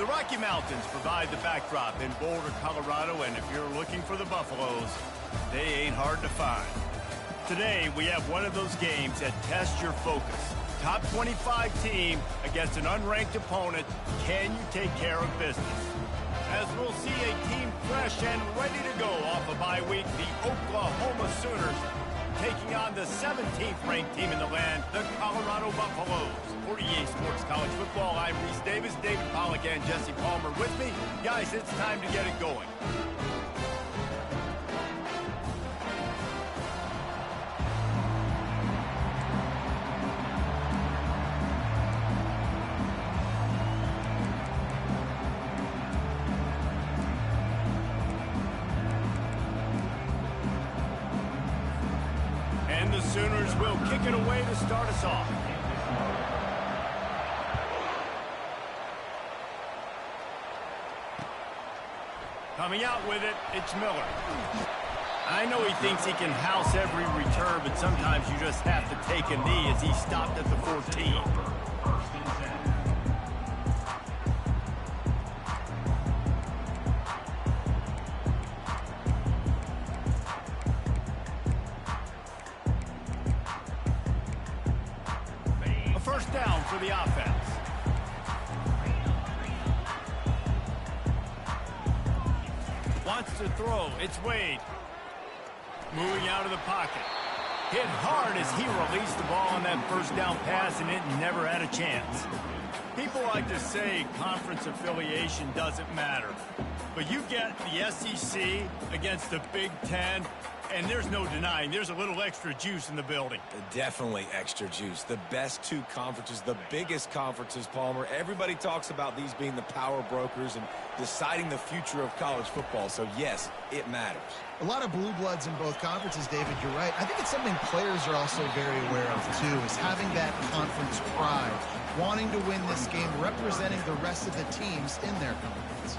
The Rocky Mountains provide the backdrop in Boulder, Colorado, and if you're looking for the Buffaloes, they ain't hard to find. Today, we have one of those games that tests your focus. Top 25 team against an unranked opponent. Can you take care of business? As we'll see a team fresh and ready to go off a bye week, the Oklahoma Sooners taking on the 17th ranked team in the land, the Colorado Buffaloes. For EA Sports College Football, I'm Reese Davis, David Pollack, and Jesse Palmer with me. Guys, it's time to get it going. And the Sooners will kick it away to start us off. Coming out with it, it's Miller. I know he thinks he can house every return, but sometimes you just have to take a knee as he stopped at the 14. A first down for the offense. Wants to throw. It's Wade. Moving out of the pocket. Hit hard as he released the ball on that first down pass, and it never had a chance. People like to say conference affiliation doesn't matter. But you get the SEC against the Big Ten, and there's no denying there's a little extra juice in the building. Definitely extra juice. The best two conferences, the biggest conferences, Palmer. Everybody talks about these being the power brokers and deciding the future of college football. So, yes, it matters. A lot of blue bloods in both conferences, David. You're right. I think it's something players are also very aware of, too, is having that conference pride, wanting to win this game, representing the rest of the teams in their conference.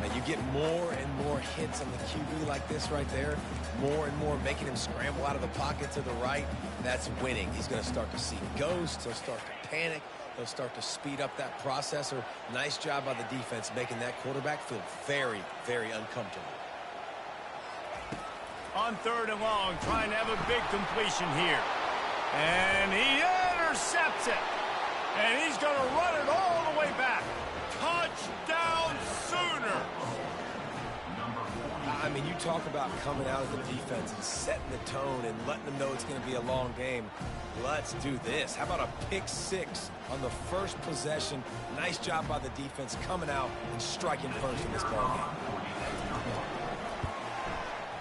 Now, you get more and more hits on the QB like this right there, more and more making him scramble out of the pocket to the right. That's winning. He's going to start to see ghosts. He'll start to panic. He'll start to speed up that processor. Nice job by the defense making that quarterback feel very, very uncomfortable. On third and long, trying to have a big completion here. And he intercepts it. And he's going to run it all the way back. Touchdown Sooners! I mean, you talk about coming out of the defense and setting the tone and letting them know it's going to be a long game. Let's do this. How about a pick six on the first possession? Nice job by the defense coming out and striking first in this ballgame.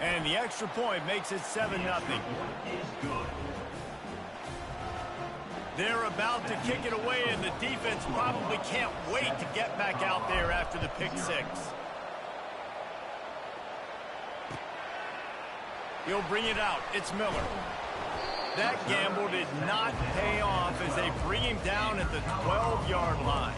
And the extra point makes it 7-0. They're about to kick it away, and the defense probably can't wait to get back out there after the pick six. He'll bring it out. It's Miller. That gamble did not pay off as they bring him down at the 12-yard line.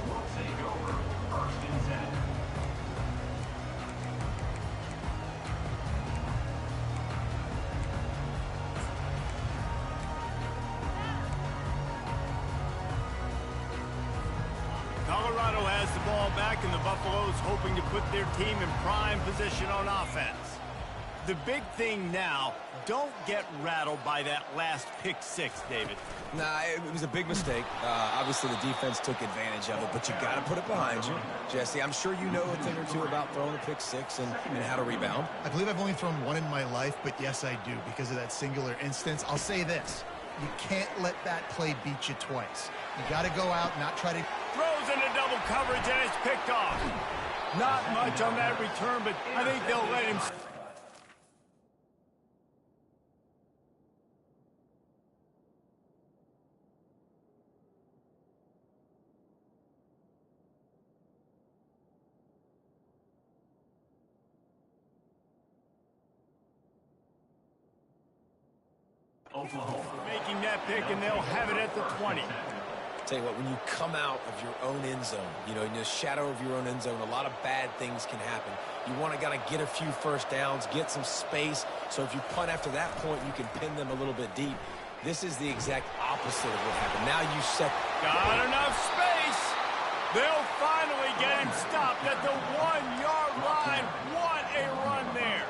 Colorado has the ball back, and the Buffaloes hoping to put their team in prime position on offense. The big thing now, don't get rattled by that last pick six, David. Nah, it was a big mistake. Obviously, the defense took advantage of it, but you got to put it behind you. Jesse, I'm sure you know a thing or two about throwing a pick six and how to rebound. I believe I've only thrown one in my life, but yes, I do, because of that singular instance. I'll say this. You can't let that play beat you twice. You got to go out, not try to... Throws into double coverage, and it's picked off. Not much on that return, but I think they'll let him... Oklahoma making that pick, and they'll have it at the 20. Tell you what, when you come out of your own end zone, you know, in the shadow of your own end zone, a lot of bad things can happen. You want to get a few first downs, get some space, so if you punt after that point, you can pin them a little bit deep. This is the exact opposite of what happened. Now you set... Got enough space. They'll finally get him stopped at the 1-yard line. What a run there.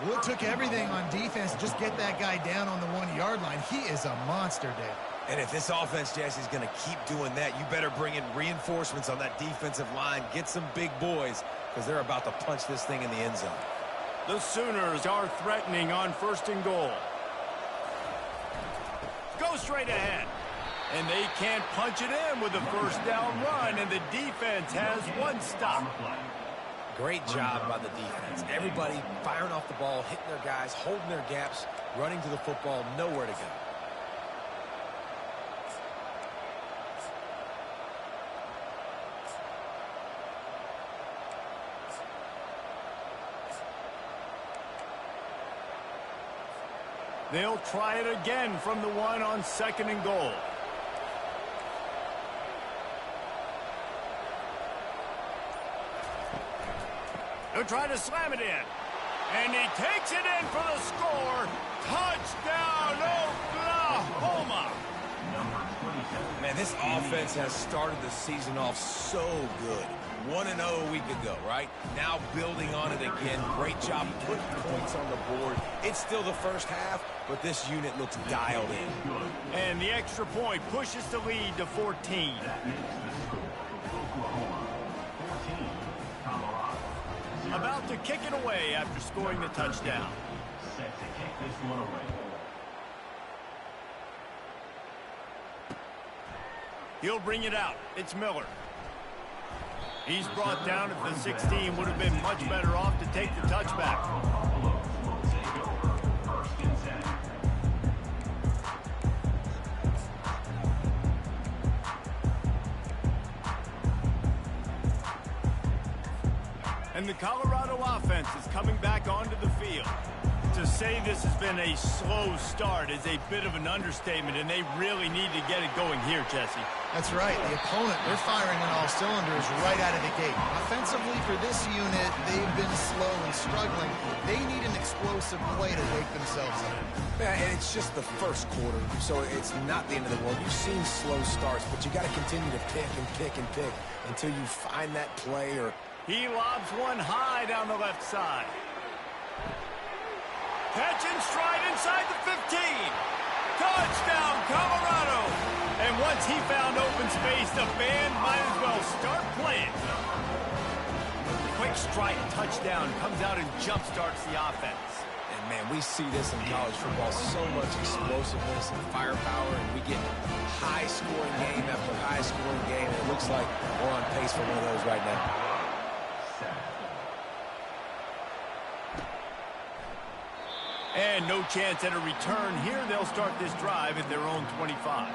Well, it took everything on defense to just get that guy down on the 1-yard line. He is a monster, Dave. And if this offense, Jesse, is going to keep doing that, you better bring in reinforcements on that defensive line. Get some big boys, because they're about to punch this thing in the end zone. The Sooners are threatening on 1st and goal. Go straight ahead. And they can't punch it in with a 1st down run, and the defense has 1 stop. Great job by the defense. Everybody firing off the ball, hitting their guys, holding their gaps, running to the football, nowhere to go. They'll try it again from the 1 on 2nd and goal. They'll try to slam it in. And he takes it in for the score. Touchdown, Oklahoma. Man, this offense has started the season off so good. 1-0 a week ago, right? Now building on it again. Great job putting points on the board. It's still the first half, but this unit looks dialed in. And the extra point pushes the lead to 14. About to kick it away after scoring the touchdown. Set to kick this one away. He'll bring it out. It's Miller. He's brought down at the 16. Would have been much better off to take the touchback. And the Colorado offense is coming back onto the field. To say this has been a slow start is a bit of an understatement, and they really need to get it going here, Jesse. That's right. The opponent, they're firing on all cylinders right out of the gate. Offensively for this unit, they've been slow and struggling. They need an explosive play to wake themselves up. Yeah, and it's just the first quarter, so it's not the end of the world. You've seen slow starts, but you got to continue to pick and pick and pick until you find that play. Or he lobs one high down the left side. Catch and stride inside the 15. Touchdown, Colorado. And once he found open space, the band might as well start playing. Quick strike touchdown comes out and jump-starts the offense. And, man, we see this in college football, so much explosiveness and firepower, and we get high-scoring game after high-scoring game, and it looks like we're on pace for one of those right now. And no chance at a return here. They'll start this drive at their own 25.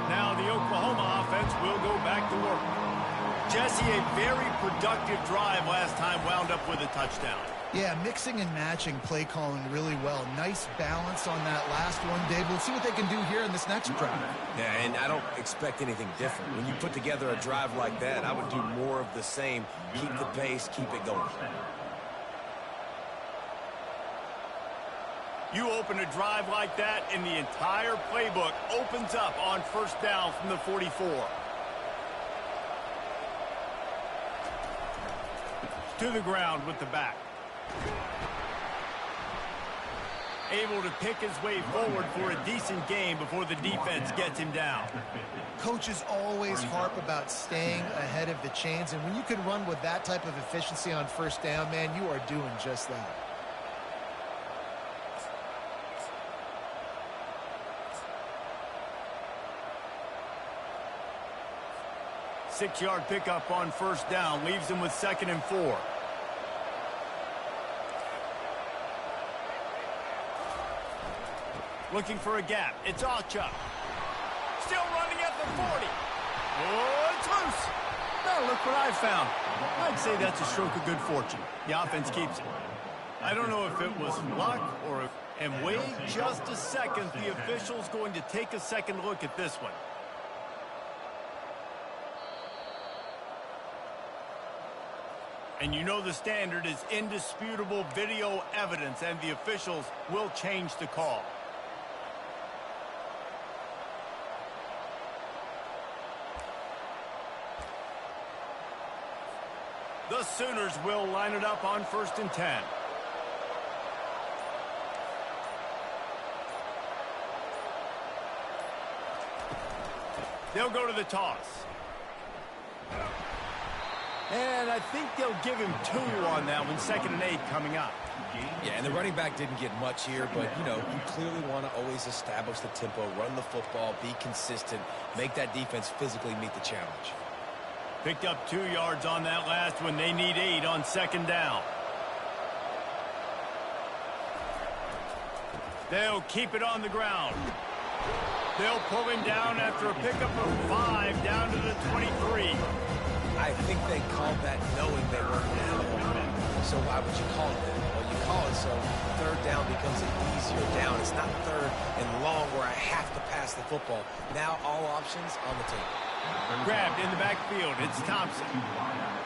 Now the Oklahoma offense will go back to work. Jesse, a very productive drive last time wound up with a touchdown. Yeah, mixing and matching play calling really well. Nice balance on that last one, Dave. We'll see what they can do here in this next drive. Yeah, and I don't expect anything different. When you put together a drive like that, I would do more of the same. Keep the pace, keep it going. You open a drive like that, and the entire playbook opens up on 1st down from the 44. To the ground with the back. Able to pick his way forward for a decent game before the defense gets him down. Coaches always harp about staying ahead of the chains, and when you can run with that type of efficiency on 1st down, man, you are doing just that. Six-yard pickup on 1st down leaves him with 2nd and 4. Looking for a gap. It's Achuk. Still running at the 40. Oh, it's loose. Now look what I found. I'd say that's a stroke of good fortune. The offense keeps it. I don't know if it was luck or if... And wait just a second. The official's going to take a second look at this one. And you know the standard is indisputable video evidence, and the officials will change the call. The Sooners will line it up on 1st and 10. They'll go to the toss. And I think they'll give him 2 on that one, 2nd and 8 coming up. Yeah, and the running back didn't get much here, but, you know, you clearly want to always establish the tempo, run the football, be consistent, make that defense physically meet the challenge. Picked up 2 yards on that last one. They need 8 on 2nd down. They'll keep it on the ground. They'll pull him down after a pickup of 5 down to the 23. I think they called that knowing they weren't down. So why would you call it that? Well, you call it so 3rd down becomes an easier down. It's not 3rd and long where I have to pass the football. Now all options on the table. Grabbed in the backfield. It's Thompson.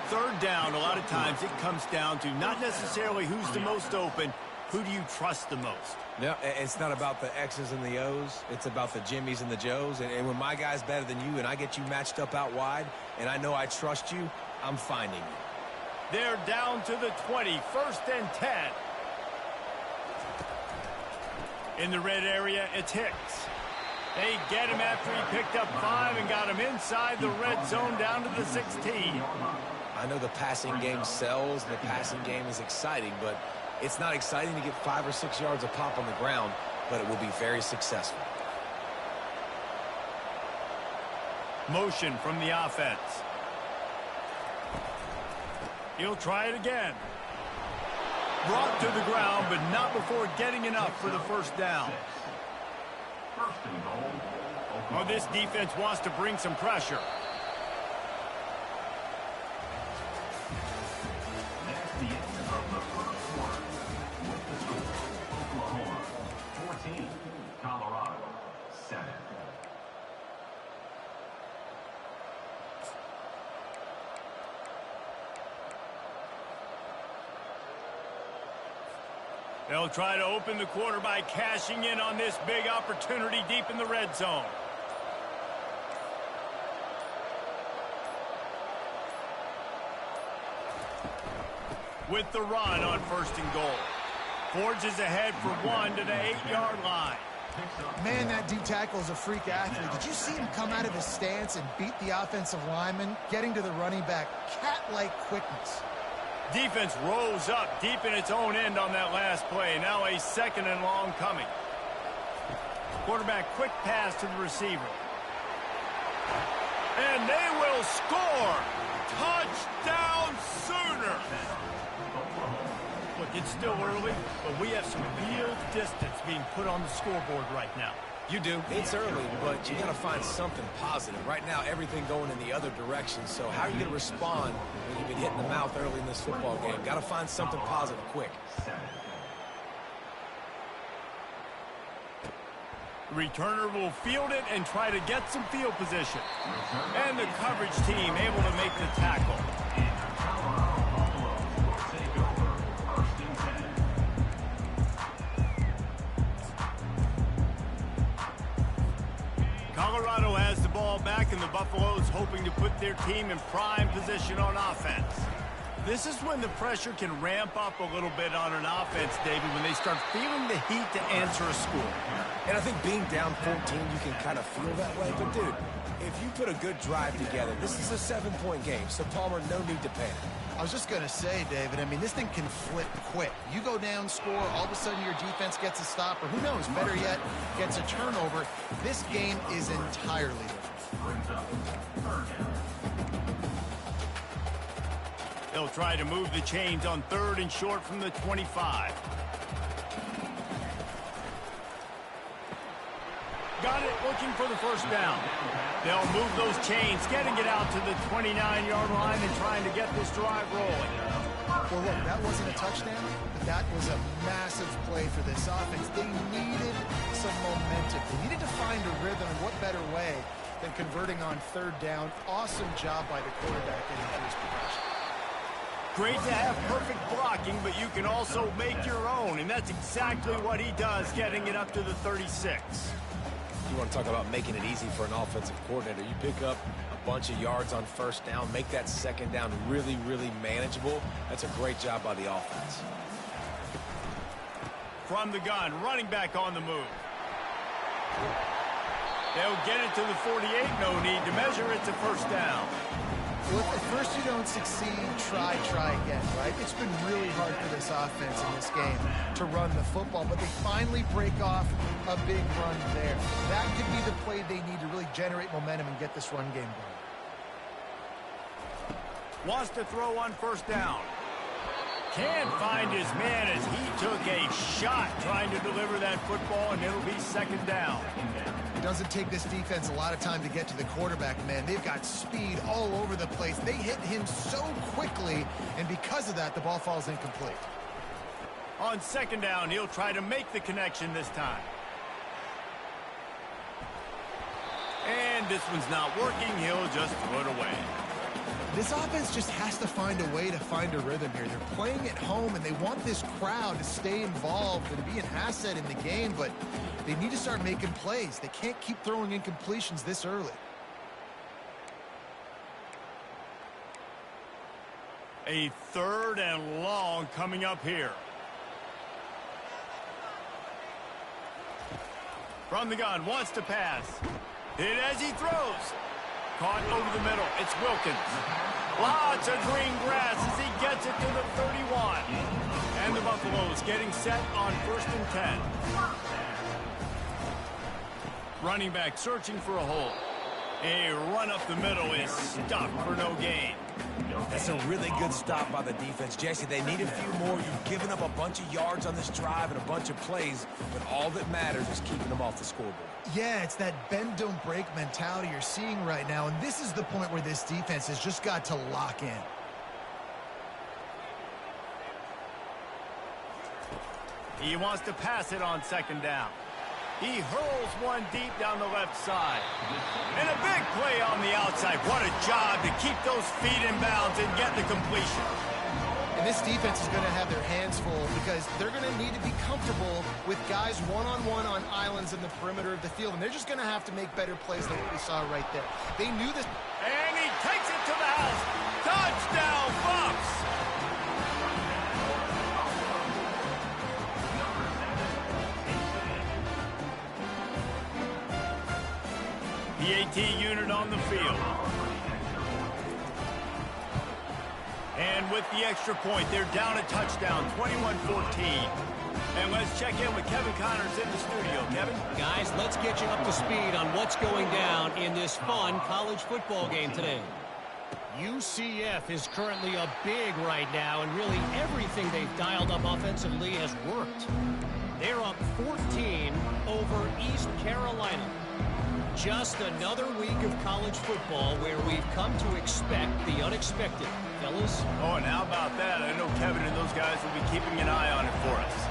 3rd down, a lot of times it comes down to not necessarily who's the most open, who do you trust the most? No, it's not about the X's and the O's. It's about the Jimmys and the Joes. And when my guy's better than you and I get you matched up out wide and I know I trust you, I'm finding you. They're down to the 20, 1st and 10. In the red area, it's Hicks. They get him after he picked up 5 and got him inside the red zone down to the 16. I know the passing game sells and the passing game is exciting, but it's not exciting to get 5 or 6 yards a pop on the ground, but it will be very successful. Motion from the offense. He'll try it again. Brought to the ground, but not before getting enough for the 1st down. Oh, this defense wants to bring some pressure. That's the end of the 1st quarter. With the score, Oklahoma 14, Colorado 7. They'll try to open the quarter by cashing in on this big opportunity deep in the red zone. With the run on 1st and goal. Forges ahead for 1 to the 8-yard line. Man, that D tackle is a freak athlete. Did you see him come out of his stance and beat the offensive lineman, getting to the running back? Cat-like quickness. Defense rose up deep in its own end on that last play. Now a 2nd and long coming. Quarterback quick pass to the receiver. And they will score. Touchdown Sooner. Look, it's still early, but we have some real distance being put on the scoreboard right now. You do. It's early, but you got to find something positive. Right now, everything going in the other direction. So how are you going to respond when you've been hit in the mouth early in this football game? Got to find something positive quick. The returner will field it and try to get some field position. And the coverage team able to make the tackle. Colorado has the ball back, and the Buffaloes hoping to put their team in prime position on offense. This is when the pressure can ramp up a little bit on an offense, David, when they start feeling the heat to answer a score. And I think being down 14, you can kind of feel that way. But, dude, if you put a good drive together, this is a 7-point game. So, Palmer, no need to panic. I was just going to say, David, I mean, this thing can flip quick. You go down, score, all of a sudden your defense gets a stop, or who knows, better yet, gets a turnover. This game is entirely different. They'll try to move the chains on 3rd and short from the 25. Got it, looking for the 1st down. They'll move those chains, getting it out to the 29-yard line and trying to get this drive rolling. Well, look, that wasn't a touchdown, but that was a massive play for this offense. They needed some momentum. They needed to find a rhythm, and what better way than converting on 3rd down. Awesome job by the quarterback getting through his progression. great to have perfect blocking, but you can also make your own, and that's exactly what he does, getting it up to the 36. You want to talk about making it easy for an offensive coordinator. You pick up a bunch of yards on first down, make that second down really, really manageable. That's a great job by the offense. From the gun, running back on the move. They'll get it to the 48, no need to measure. It's a first down. Look, at first you don't succeed, try again, right? It's been really hard for this offense in this game to run the football, but they finally break off a big run there. That could be the play they need to really generate momentum and get this run game going. Wants to throw on first down. Can't find his man as he took a shot trying to deliver that football, and it'll be second down. It doesn't take this defense a lot of time to get to the quarterback, man. They've got speed all over the place. They hit him so quickly, and because of that, the ball falls incomplete. On second down, he'll try to make the connection this time. And this one's not working. He'll just throw it away. This offense just has to find a way to find a rhythm here. They're playing at home, and they want this crowd to stay involved and be an asset in the game, but they need to start making plays. They can't keep throwing incompletions this early. A third and long coming up here. From the gun, wants to pass. Hit as he throws. Caught over the middle. It's Wilkins. Lots of green grass as he gets it to the 31. And the Buffaloes getting set on 1st and 10. Running back searching for a hole. A run up the middle is stuck for no gain. That's a really good stop by the defense. Jesse, they need a few more. You've given up a bunch of yards on this drive and a bunch of plays, but all that matters is keeping them off the scoreboard. Yeah, it's that bend, don't break mentality you're seeing right now, and this is the point where this defense has just got to lock in. He wants to pass it on second down. He hurls one deep down the left side. And a big play on the outside. What a job to keep those feet in bounds and get the completion. And this defense is going to have their hands full because they're going to need to be comfortable with guys one-on-one on islands in the perimeter of the field. And they're just going to have to make better plays than what we saw right there. They knew this. And he takes it to the house. Touchdown, Bucks! The AT unit on the field. And with the extra point, they're down a touchdown, 21-14. And let's check in with Kevin Connors in the studio. Kevin? Guys, let's get you up to speed on what's going down in this fun college football game today. UCF is currently up big right now, and really everything they've dialed up offensively has worked. They're up 14 over East Carolina. Just another week of college football where we've come to expect the unexpected. Fellas? Oh, and how about that? I know Kevin and those guys will be keeping an eye on it for us.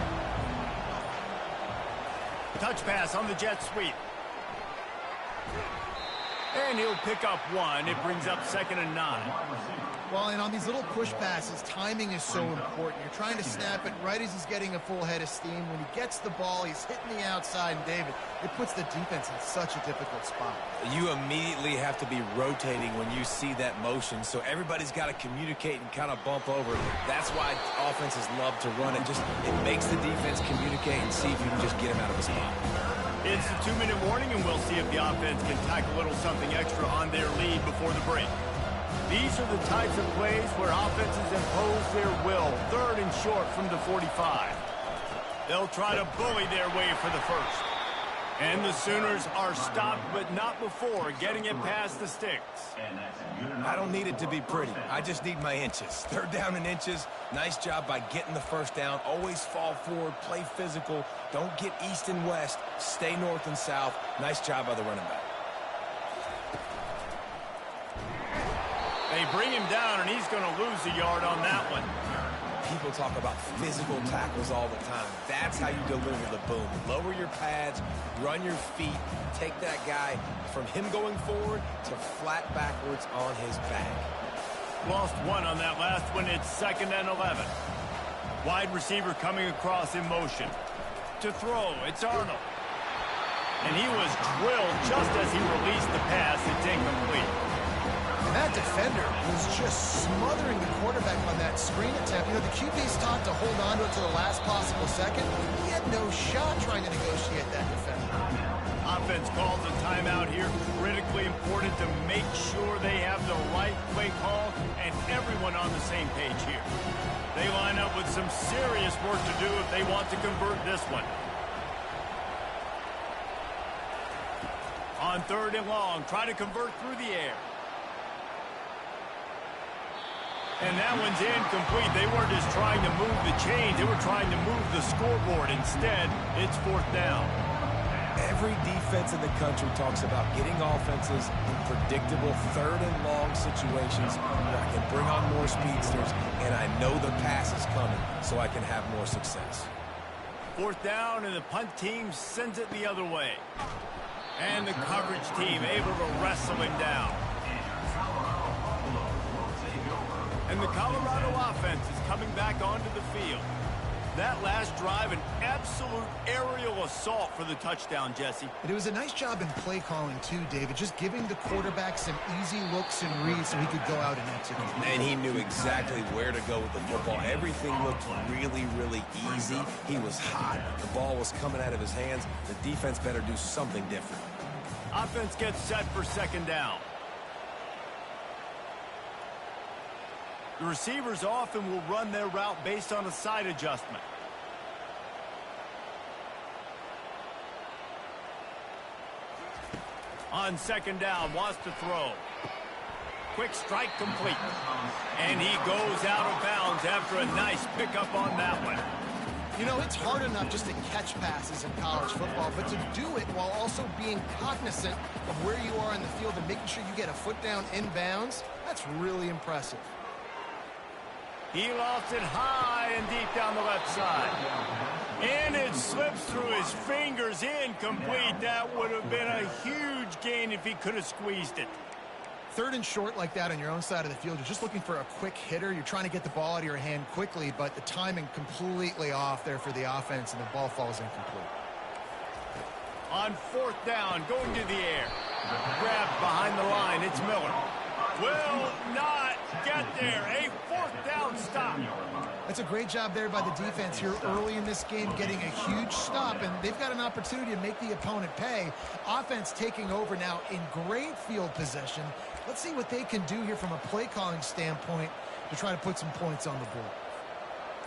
Touch pass on the jet sweep. And he'll pick up one. It brings up 2nd and 9. Well, and on these little push passes, timing is so important. You're trying to snap it right as he's getting a full head of steam. When he gets the ball, he's hitting the outside, and David, it puts the defense in such a difficult spot. You immediately have to be rotating when you see that motion, so everybody's got to communicate and kind of bump over. That's why offenses love to run it. It makes the defense communicate and see if you can just get him out of the spot. It's a 2-minute warning, and we'll see if the offense can tack a little something extra on their lead before the break. These are the types of plays where offenses impose their will. 3rd and short from the 45. They'll try to bully their way for the first. And the Sooners are stopped, but not before getting it past the sticks. I don't need it to be pretty. I just need my inches. 3rd down and inches. Nice job by getting the first down. Always fall forward, play physical. Don't get east and west. Stay north and south. Nice job by the running back. They bring him down, and he's going to lose a yard on that one. People talk about physical tackles all the time. That's how you deliver the boom. Lower your pads, run your feet, take that guy from him going forward to flat backwards on his back. Lost one on that last one. It's 2nd and 11. Wide receiver coming across in motion. To throw, it's Arnold. And he was drilled just as he released the pass. It's incomplete. And that defender was just smothering the quarterback on that screen attempt. You know, the QB's taught to hold on to it to the last possible second. He had no shot trying to negotiate that defender. Offense calls a timeout here. Critically important to make sure they have the right play call and everyone on the same page here. They line up with some serious work to do if they want to convert this one. On 3rd and long, try to convert through the air. And that one's incomplete. They weren't just trying to move the chains. They were trying to move the scoreboard. Instead, it's 4th down. Every defense in the country talks about getting offenses in predictable 3rd and long situations where I can bring on more speedsters and I know the pass is coming so I can have more success. 4th down, and the punt team sends it the other way. And the coverage team able to wrestle him down. And the Colorado offense is coming back onto the field. That last drive, an absolute aerial assault for the touchdown, Jesse. But it was a nice job in play calling, too, David, just giving the quarterback some easy looks and reads so he could go out and execute. And he knew exactly where to go with the football. Everything looked really, really easy. He was hot. The ball was coming out of his hands. The defense better do something different. Offense gets set for 2nd down. The receivers often will run their route based on a side adjustment. On 2nd down, wants to throw. Quick strike complete. And he goes out of bounds after a nice pickup on that one. You know, it's hard enough just to catch passes in college football, but to do it while also being cognizant of where you are in the field and making sure you get a foot down in bounds, that's really impressive. He lofts it high and deep down the left side. And it slips through his fingers, incomplete. That would have been a huge gain if he could have squeezed it. 3rd and short like that on your own side of the field, you're just looking for a quick hitter. You're trying to get the ball out of your hand quickly, but the timing completely off there for the offense, and the ball falls incomplete. On 4th down, going to the air. Grabbed behind the line, it's Miller. Will not get there. A 4th down stop. That's a great job there by the defense here early in this game, getting a huge stop, and they've got an opportunity to make the opponent pay. Offense taking over now in great field position. Let's see what they can do here from a play calling standpoint to try to put some points on the board.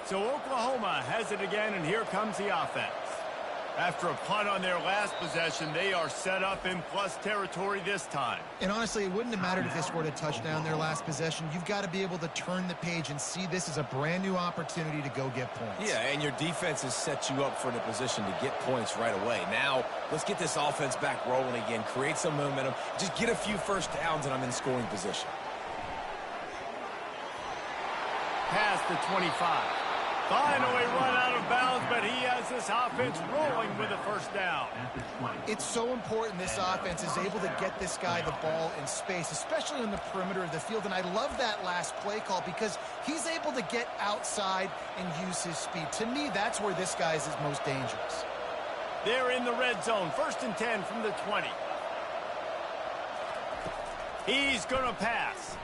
So Oklahoma has it again, and here comes the offense. After a punt on their last possession, they are set up in plus territory this time. And honestly, it wouldn't have mattered if they scored a touchdown their last possession. You've got to be able to turn the page and see this as a brand new opportunity to go get points. Yeah, and your defense has set you up for a position to get points right away. Now, let's get this offense back rolling again, create some momentum, just get a few first downs, and I'm in scoring position. Past the 25. Finally run out of bounds, but he has this offense rolling with a 1st down. It's so important this offense is able to get this guy the ball in space, especially on the perimeter of the field. And I love that last play call because he's able to get outside and use his speed. To me, that's where this guy is his most dangerous. They're in the red zone. 1st and 10 from the 20. He's going to pass.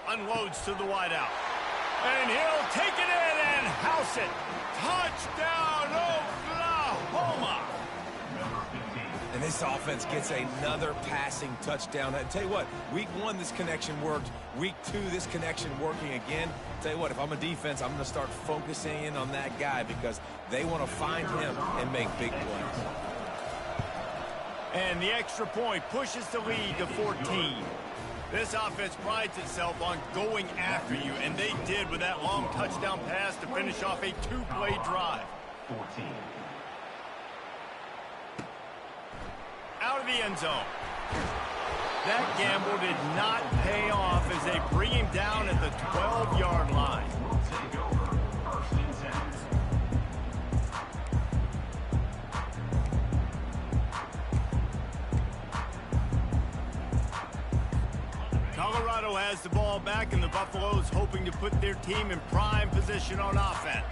Unloads to the wideout. And he'll take it in and house it. Touchdown, Oklahoma. And this offense gets another passing touchdown. I tell you what, week 1, this connection worked. Week 2, this connection working again. Tell you what, if I'm a defense, I'm going to start focusing in on that guy because they want to find him and make big plays. And the extra point pushes the lead to 14. This offense prides itself on going after you, and they did with that long touchdown pass to finish off a 2-play drive. 14. Out of the end zone. That gamble did not pay off as they bring him down at the 12-yard line. Take over 1st and 10. Colorado Colorado has the ball back, and the Buffaloes hoping to put their team in prime position on offense.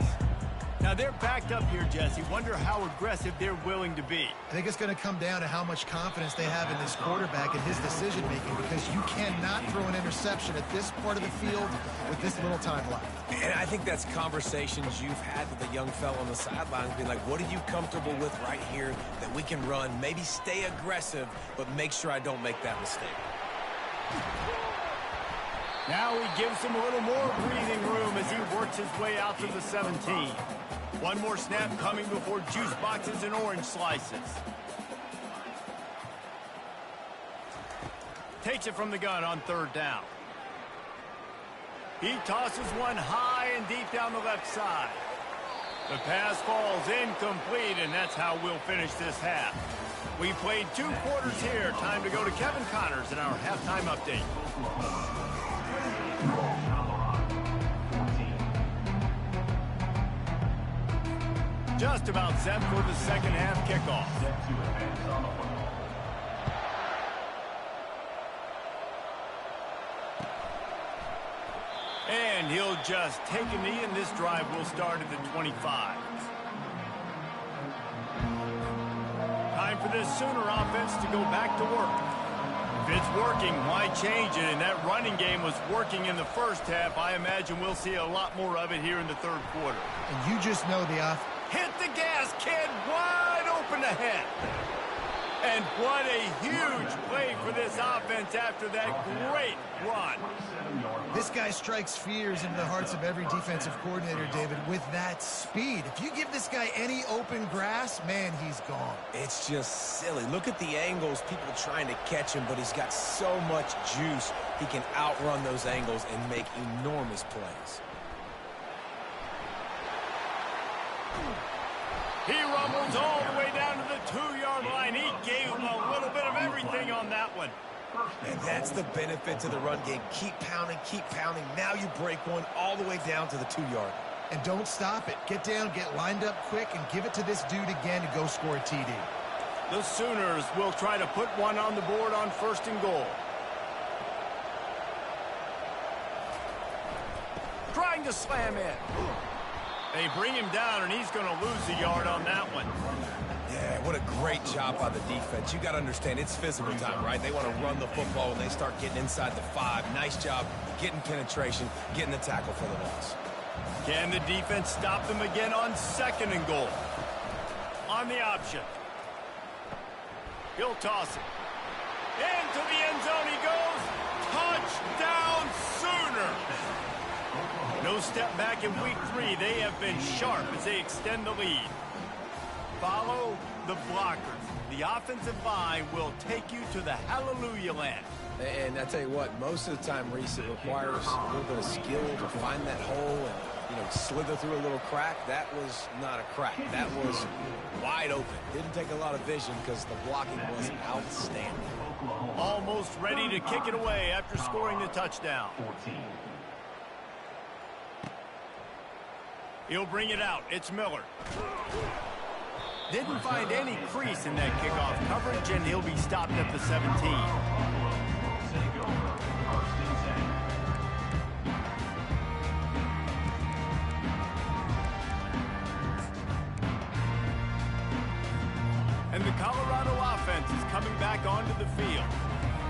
Now, they're backed up here, Jesse. Wonder how aggressive they're willing to be. I think it's going to come down to how much confidence they have in this quarterback and his decision-making, because you cannot throw an interception at this part of the field with this little time left. And I think that's conversations you've had with a young fella on the sidelines, being like, what are you comfortable with right here that we can run? Maybe stay aggressive, but make sure I don't make that mistake. Now he gives him a little more breathing room as he works his way out to the 17. One more snap coming before juice boxes and orange slices. Takes it from the gun on third down. He tosses one high and deep down the left side. The pass falls incomplete, and that's how we'll finish this half. We played 2 quarters here. Time to go to Kevin Connors in our halftime update. Just about set for the second half kickoff. And he'll just take a knee, and this drive will start at the 25. Time for this Sooner offense to go back to work. If it's working, why change it? And that running game was working in the first half. I imagine we'll see a lot more of it here in the third quarter. And you just know the offense. Hit the gas, kid. Wide open ahead. And what a huge play for this offense after that great run. This guy strikes fears into the hearts of every defensive coordinator, David, with that speed. If you give this guy any open grass, man, he's gone. It's just silly. Look at the angles, people trying to catch him, but he's got so much juice. He can outrun those angles and make enormous plays. He rumbles all the way down to the 2-yard line. He gave him a little bit of everything on that one. And that's the benefit to the run game. Keep pounding, keep pounding. Now you break one all the way down to the 2-yard. And don't stop it. Get down, get lined up quick, and give it to this dude again to go score a TD. The Sooners will try to put one on the board on 1st and goal. Trying to slam in. They bring him down, and he's going to lose a yard on that one. Yeah, what a great job by the defense. You got to understand, it's physical time, right? They want to run the football when they start getting inside the 5. Nice job getting penetration, getting the tackle for the loss. Can the defense stop them again on 2nd and goal? On the option. He'll toss it. Into the end zone he goes. Touchdown Sooners! No step back in week 3. They have been sharp as they extend the lead. Follow the blockers. The offensive line will take you to the hallelujah land. And I tell you what, most of the time, Reese, it requires a little bit of skill to find that hole and, slither through a little crack. That was not a crack. That was wide open. Didn't take a lot of vision because the blocking was outstanding. Almost ready to kick it away after scoring the touchdown. He'll bring it out. It's Miller. Didn't find any crease in that kickoff coverage, and he'll be stopped at the 17. And the Colorado offense is coming back onto the field.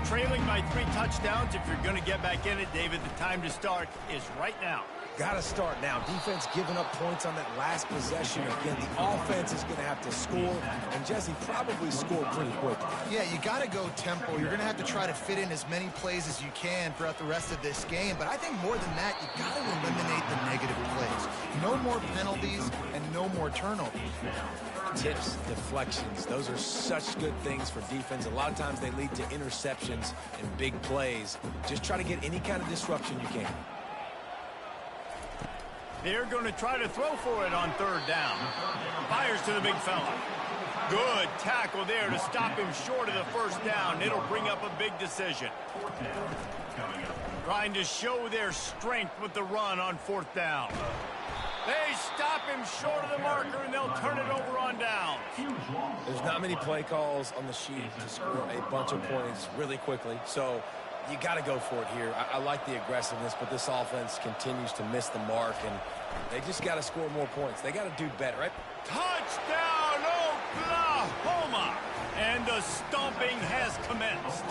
Trailing by 3 touchdowns. If you're going to get back in it, David, the time to start is right now. Got to start now. Defense giving up points on that last possession. Again, the offense is going to have to score, and Jesse probably scored pretty quickly. Yeah, you got to go tempo. You're going to have to try to fit in as many plays as you can throughout the rest of this game. But I think more than that, you got to eliminate the negative plays. No more penalties and no more turnovers. Tips, deflections, those are such good things for defense. A lot of times they lead to interceptions and big plays. Just try to get any kind of disruption you can. They're going to try to throw for it on 3rd down. Fires to the big fella. Good tackle there to stop him short of the 1st down. It'll bring up a big decision. Trying to show their strength with the run on 4th down. They stop him short of the marker, and they'll turn it over on down. There's not many play calls on the sheet to score a bunch of points really quickly. So You got to go for it here. I like the aggressiveness, but this offense continues to miss the mark, and they just got to score more points. They got to do better, right? Touchdown, Oklahoma! And the stomping has commenced.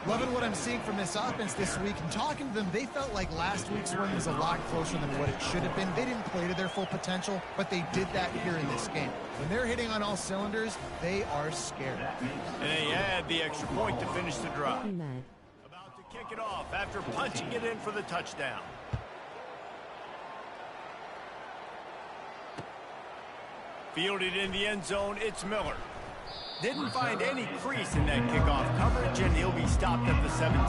Loving what I'm seeing from this offense this week. And talking to them, they felt like last week's win was a lot closer than what it should have been. They didn't play to their full potential, but they did that here in this game. When they're hitting on all cylinders, they are scared. And they add the extra point to finish the drive. About to kick it off after punching it in for the touchdown. Fielded in the end zone, it's Miller. Didn't find any crease in that kickoff coverage, and he'll be stopped at the 17.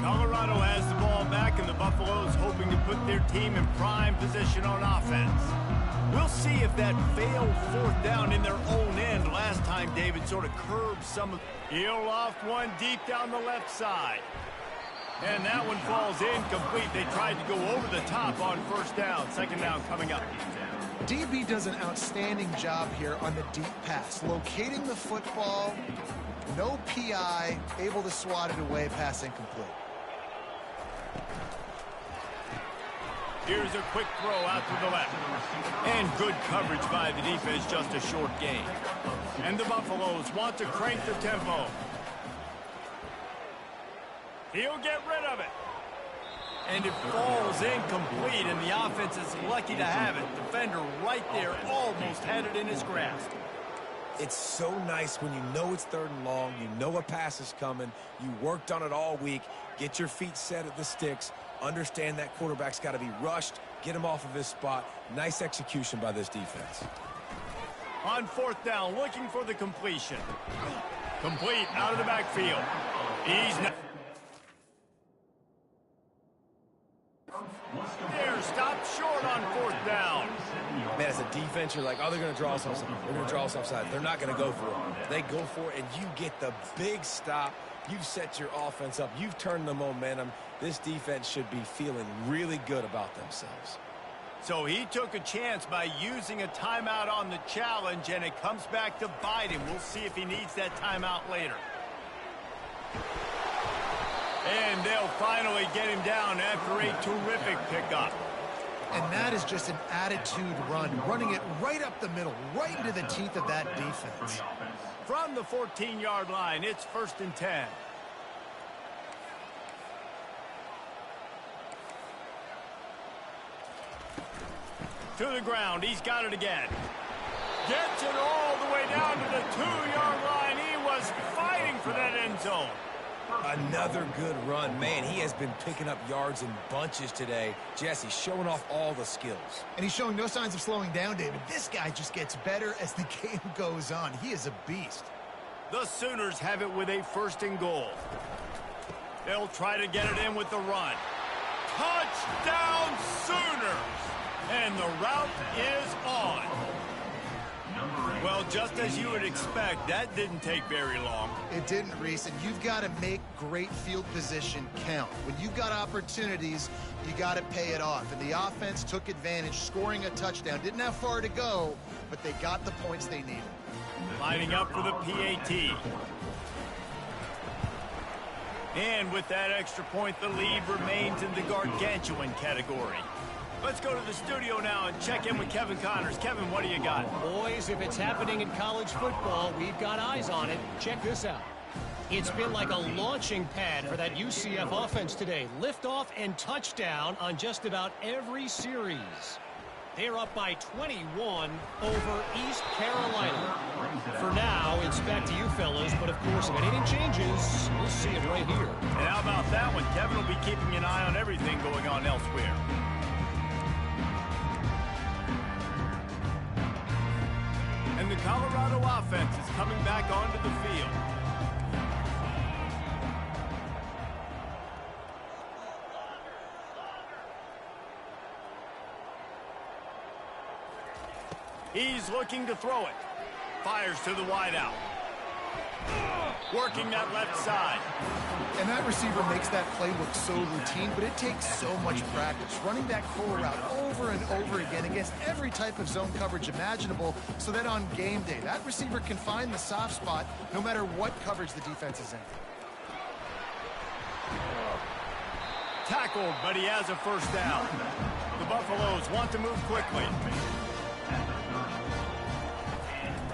Colorado has the ball back, and the Buffaloes hoping to put their team in prime position on offense. We'll see if that failed fourth down in their own end last time David sort of curbed some of. He'll loft one deep down the left side. And that one falls incomplete. They tried to go over the top on first down. Second down coming up. DB does an outstanding job here on the deep pass. Locating the football, no PI, able to swat it away, pass incomplete. Here's a quick throw out to the left. And good coverage by the defense, just a short gain. And the Buffaloes want to crank the tempo. He'll get rid of it. And it falls incomplete, and the offense is lucky to have it. Defender right there almost had it in his grasp. It's so nice when you know it's 3rd and long, you know a pass is coming, you worked on it all week, get your feet set at the sticks, understand that quarterback's got to be rushed, get him off of his spot. Nice execution by this defense. On fourth down, looking for the completion. Complete out of the backfield. He's not. There, stopped short on fourth down. Man, as a defense, you're like, oh, they're going to draw us offside. They're going to draw us offside. They're not going to go for it. They go for it, and you get the big stop. You've set your offense up. You've turned the momentum. This defense should be feeling really good about themselves. So he took a chance by using a timeout on the challenge, and it comes back to bite him. We'll see if he needs that timeout later. And they'll finally get him down after a terrific pickup. And that is just an attitude run, running it right up the middle, right into the teeth of that defense. From the 14-yard line, it's 1st and 10. To the ground, he's got it again. Gets it all the way down to the 2-yard line. He was fighting for that end zone. Another good run. Man, he has been picking up yards in bunches today. Jesse showing off all the skills. And he's showing no signs of slowing down, David. This guy just gets better as the game goes on. He is a beast. The Sooners have it with a 1st and goal. They'll try to get it in with the run. Touchdown, Sooners! And the route is on. Well, just as you would expect, that didn't take very long. It didn't, Reese, and you've got to make great field position count. When you've got opportunities, you got to pay it off. And the offense took advantage, scoring a touchdown. Didn't have far to go, but they got the points they needed. Lining up for the PAT. And with that extra point, the lead remains in the gargantuan category. Let's go to the studio now and check in with Kevin Connors. Kevin, what do you got? Boys, if it's happening in college football, we've got eyes on it. Check this out. It's been like a launching pad for that UCF offense today. Liftoff and touchdown on just about every series. They're up by 21 over East Carolina. For now, it's back to you fellas, but of course, if anything changes, we'll see it right here. And how about that one? Kevin will be keeping an eye on everything going on elsewhere. And the Colorado offense is coming back onto the field. He's looking to throw it. Fires to the wideout. Working that left side. And that receiver makes that play look so routine, but it takes so much practice. Running that curl route over and over again against every type of zone coverage imaginable so that on game day, that receiver can find the soft spot no matter what coverage the defense is in. Tackled, but he has a first down. The Buffaloes want to move quickly.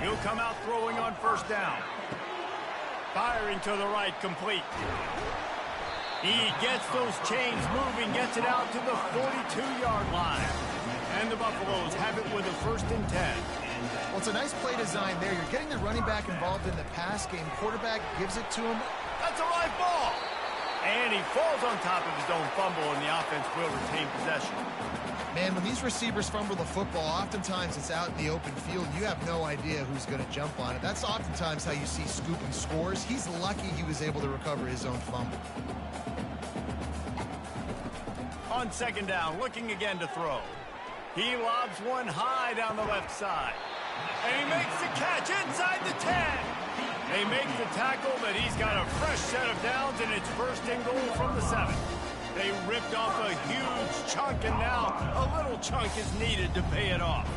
He'll come out throwing on first down. Firing to the right, complete. He gets those chains moving, gets it out to the 42-yard line. And the Buffaloes have it with a 1st and 10. Well, it's a nice play design there. You're getting the running back involved in the pass game. Quarterback gives it to him. That's a live ball. And he falls on top of his own fumble, and the offense will retain possession. Man, when these receivers fumble the football, oftentimes it's out in the open field. You have no idea who's going to jump on it. That's oftentimes how you see scooping scores. He's lucky he was able to recover his own fumble. On 2nd down, looking again to throw. He lobs one high down the left side. And he makes the catch inside the 10. They make the tackle, but he's got a fresh set of downs, and it's 1st and goal from the 7. They ripped off a huge chunk, and now a little chunk is needed to pay it off.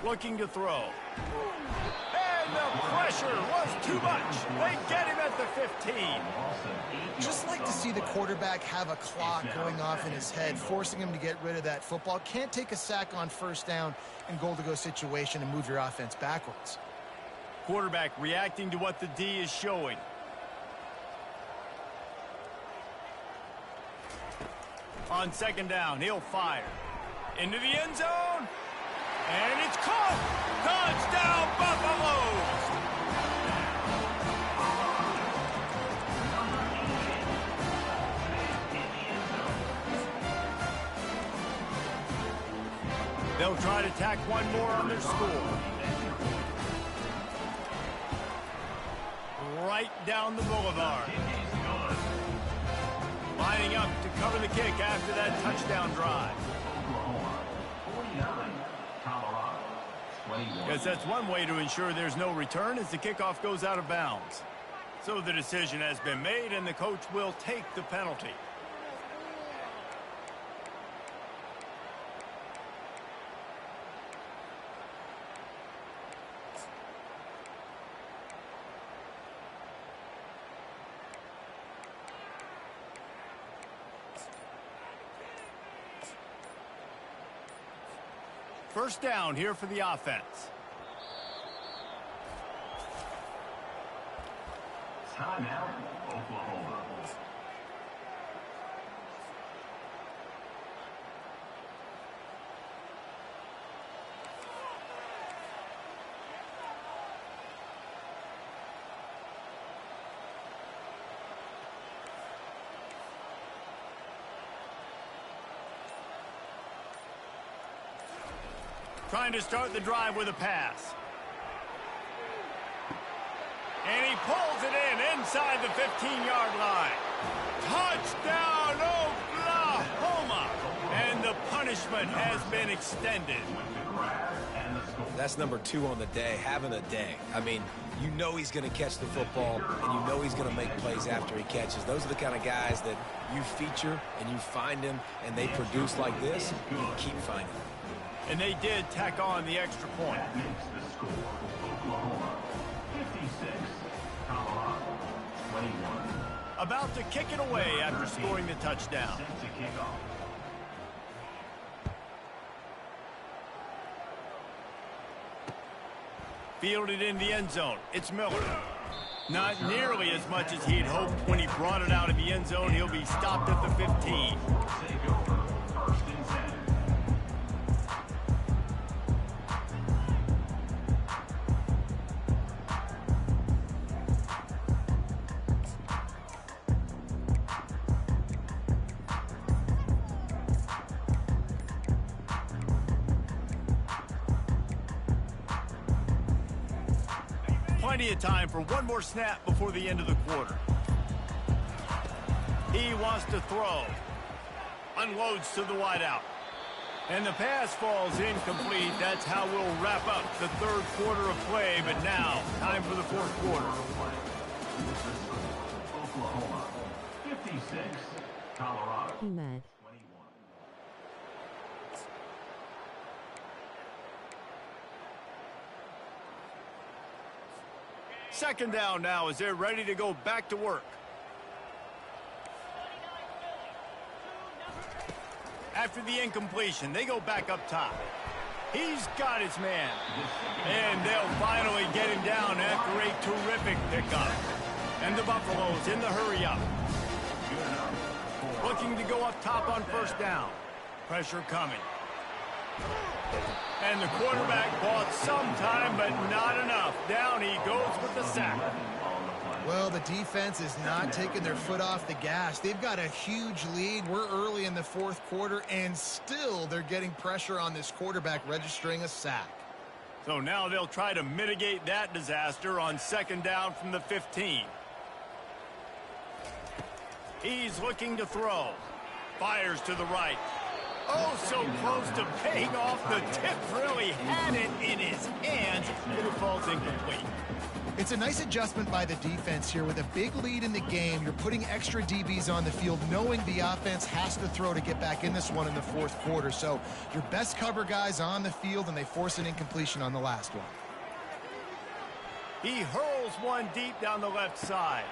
Looking to throw. And the pressure was too much. They get him at the 15. Just like to see the quarterback have a clock going off in his head, forcing him to get rid of that football. Can't take a sack on 1st down and goal-to-go situation and move your offense backwards. Quarterback reacting to what the D is showing. On 2nd down, he'll fire. Into the end zone. And it's caught. Touchdown, Buffaloes. They'll try to tack one more on their score. Right down the boulevard. Lining up to cover the kick after that touchdown drive. Guess that's one way to ensure there's no return as the kickoff goes out of bounds. So the decision has been made, and the coach will take the penalty. First down here for the offense. Timeout, Oklahoma. Trying to start the drive with a pass. And he pulls it in inside the 15-yard line. Touchdown, Oklahoma! And the punishment has been extended. That's number 2 on the day, having a day. I mean, you know he's going to catch the football, and you know he's going to make plays after he catches. Those are the kind of guys that you feature and you find them, and they produce like this, you keep finding them. And they did tack on the extra point. That makes the score Oklahoma 56, Colorado 21. About to kick it away after scoring the touchdown. Set to kick off. Fielded in the end zone. It's Miller. Not nearly as much as he'd hoped when he brought it out of the end zone. He'll be stopped at the 15. Take over, 1st and 10. Plenty of time for one more snap before the end of the quarter. He wants to throw. Unloads to the wideout. And the pass falls incomplete. That's how we'll wrap up the third quarter of play. But now, time for the fourth quarter. Oklahoma, 56. Colorado, 21. Second down now as they're ready to go back to work. After the incompletion, they go back up top. He's got his man. And they'll finally get him down after a terrific pickup. And the Buffaloes in the hurry up. Looking to go up top on first down. Pressure coming. And the quarterback bought some time, but not enough. Down he goes with the sack. Well, the defense is not taking their foot off the gas. They've got a huge lead. We're early in the fourth quarter, and still they're getting pressure on this quarterback, registering a sack. So now they'll try to mitigate that disaster on second down from the 15. He's looking to throw. Fires to the right. Oh, so close to paying off. The tip really had it in his hands, but it falls incomplete. It's a nice adjustment by the defense here. With a big lead in the game, you're putting extra DBs on the field, knowing the offense has to throw to get back in this one in the fourth quarter. So your best cover guys on the field, and they force an incompletion on the last one. He hurls one deep down the left side.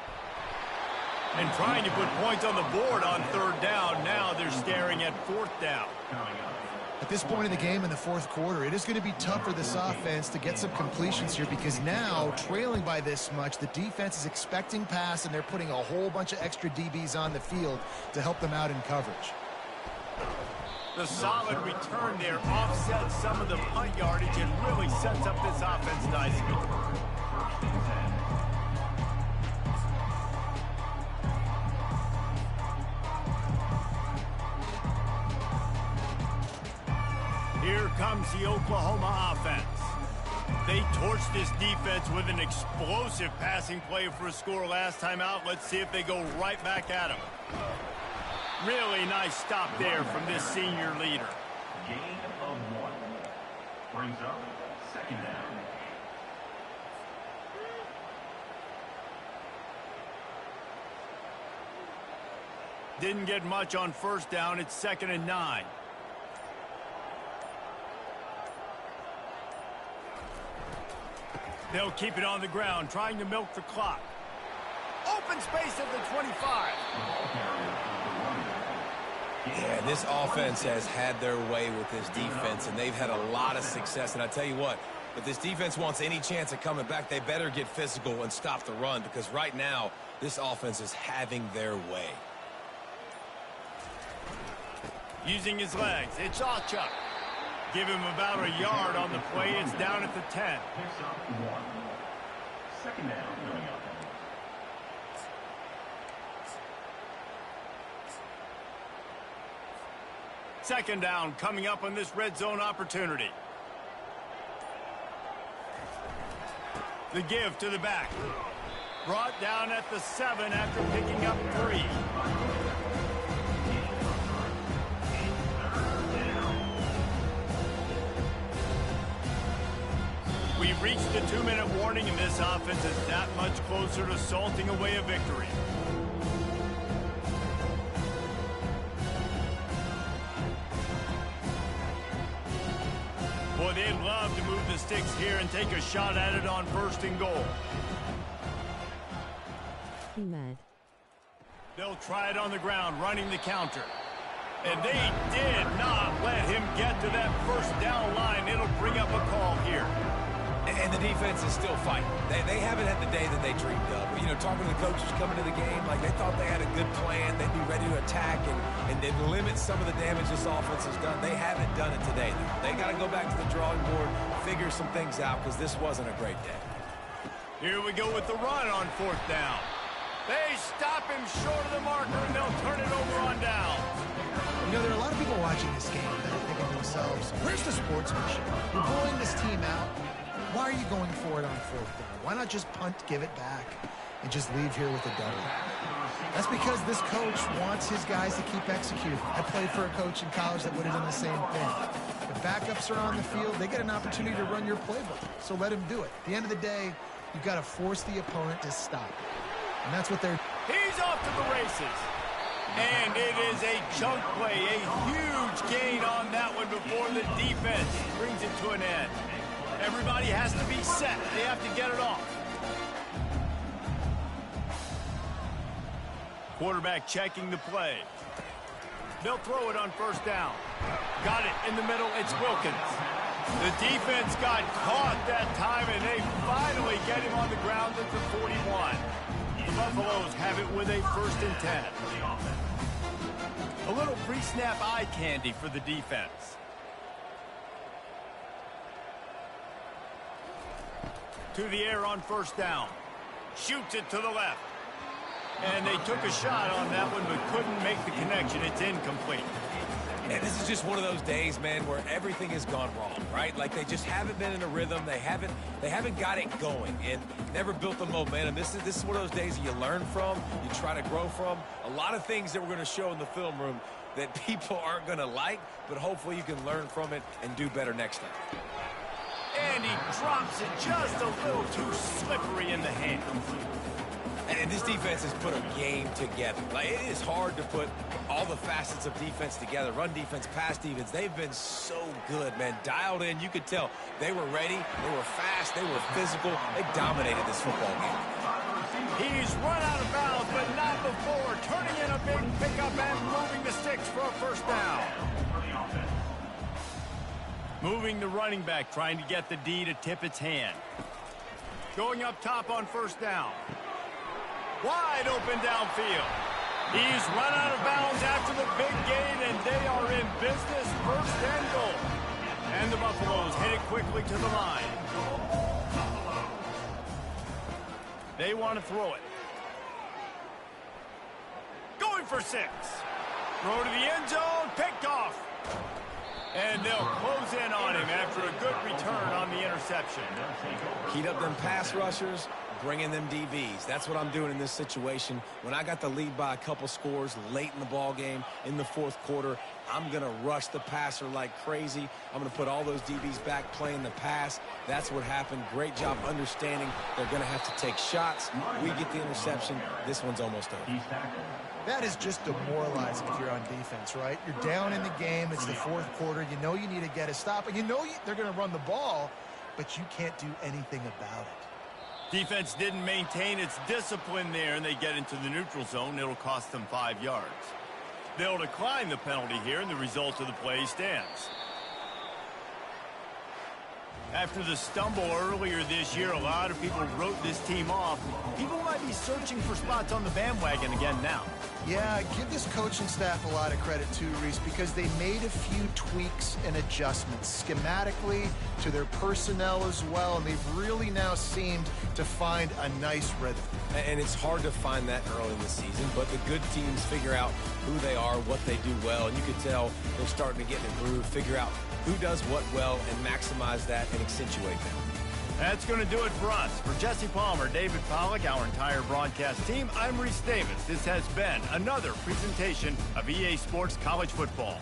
And trying to put points on the board on third down. Now they're staring at fourth down. At this point in the game in the fourth quarter, it is going to be tough for this offense to get some completions here, because now, trailing by this much, the defense is expecting pass, and they're putting a whole bunch of extra DBs on the field to help them out in coverage. The solid return there offsets some of the punt yardage and really sets up this offense nicely. Here comes the Oklahoma offense. They torched this defense with an explosive passing play for a score last time out. Let's see if they go right back at him. Really nice stop there from this senior leader. Gain of 1. Brings up second down. Didn't get much on first down. It's 2nd and 9. They'll keep it on the ground, trying to milk the clock. Open space at the 25. Yeah, this offense has had their way with this defense, and they've had a lot of success. And I tell you what, if this defense wants any chance of coming back, they better get physical and stop the run, because right now, this offense is having their way. Using his legs, it's Chuck. Give him about a yard on the play. It's down at the 10. Picks up 1. Second down coming up. Second down coming up on this red zone opportunity. The give to the back. Brought down at the 7 after picking up 3. We've reached the 2-minute warning, and this offense is that much closer to salting away a victory. Boy, they'd love to move the sticks here and take a shot at it on 1st and goal. They'll try it on the ground, running the counter. And they did not let him get to that first down line. It'll bring up a call here. And the defense is still fighting. They haven't had the day that they dreamed of. You know, talking to the coaches coming to the game, like they thought they had a good plan. They'd be ready to attack and limit some of the damage this offense has done. They haven't done it today. They got to go back to the drawing board, figure some things out, because this wasn't a great day. Here we go with the run on 4th down. They stop him short of the marker, and they'll turn it over on down. You know, there are a lot of people watching this game that are thinking to themselves, where's the sportsmanship? We're blowing this team out. Why are you going for it on 4th down? Why not just punt, give it back? and just leave here with a W. That's because this coach wants his guys to keep executing. I played for a coach in college that would have done the same thing. The backups are on the field. They get an opportunity to run your playbook, so let him do it. At the end of the day, you've got to force the opponent to stop. And that's what they're... He's off to the races. And it is a chunk play, a huge gain on that one before the defense brings it to an end. Everybody has to be set. They have to get it off. Quarterback checking the play. They'll throw it on first down. Got it in the middle. It's Wilkins. The defense got caught that time, and they finally get him on the ground at the 41. The Buffaloes have it with a 1st and 10. A little pre-snap eye candy for the defense. To the air on first down. Shoots it to the left. And they took a shot on that one, but couldn't make the connection. It's incomplete. And this is just one of those days, man, where everything has gone wrong, right? Like they just haven't been in a rhythm. They haven't got it going and never built the momentum. This is one of those days that you learn from, you try to grow from. A lot of things that we're going to show in the film room that people aren't going to like, but hopefully you can learn from it and do better next time. And he drops it just a little too slippery in the hands. And this defense has put a game together. Like, it is hard to put all the facets of defense together. Run defense, pass defense. They've been so good, man. Dialed in. You could tell they were ready. They were fast. They were physical. They dominated this football game. He's run out of bounds, but not before. Turning in a big pickup and moving the sticks for a first down. Moving the running back, trying to get the D to tip its hand. Going up top on first down. Wide open downfield. He's run out of bounds after the big gain, and they are in business, 1st and goal. And the Buffaloes hit it quickly to the line. They want to throw it. Going for 6. Throw to the end zone, picked off. And they'll close in on him after a good return on the interception. Heat up them pass rushers, bring in them DBs. That's what I'm doing in this situation. When I got the lead by a couple scores late in the ball game, in the 4th quarter, I'm going to rush the passer like crazy. I'm going to put all those DBs back playing the pass. That's what happened. Great job understanding they're going to have to take shots. We get the interception. This one's almost over. That is just demoralizing if you're on defense, right? You're down in the game. It's the 4th quarter. You know you need to get a stop, and you know they're going to run the ball, but you can't do anything about it. Defense didn't maintain its discipline there, and they get into the neutral zone. It'll cost them 5 yards. They'll decline the penalty here, and the result of the play stands. After the stumble earlier this year, a lot of people wrote this team off. People might be searching for spots on the bandwagon again now. Yeah, give this coaching staff a lot of credit too, Reese, because they made a few tweaks and adjustments schematically to their personnel as well, and they've really now seemed to find a nice rhythm. And it's hard to find that early in the season, but the good teams figure out who they are, what they do well, and you can tell they're starting to get in a groove, figure out who does what well, and maximize that and accentuate that. That's going to do it for us. For Jesse Palmer, David Pollack, our entire broadcast team, I'm Reese Davis. This has been another presentation of EA Sports College Football.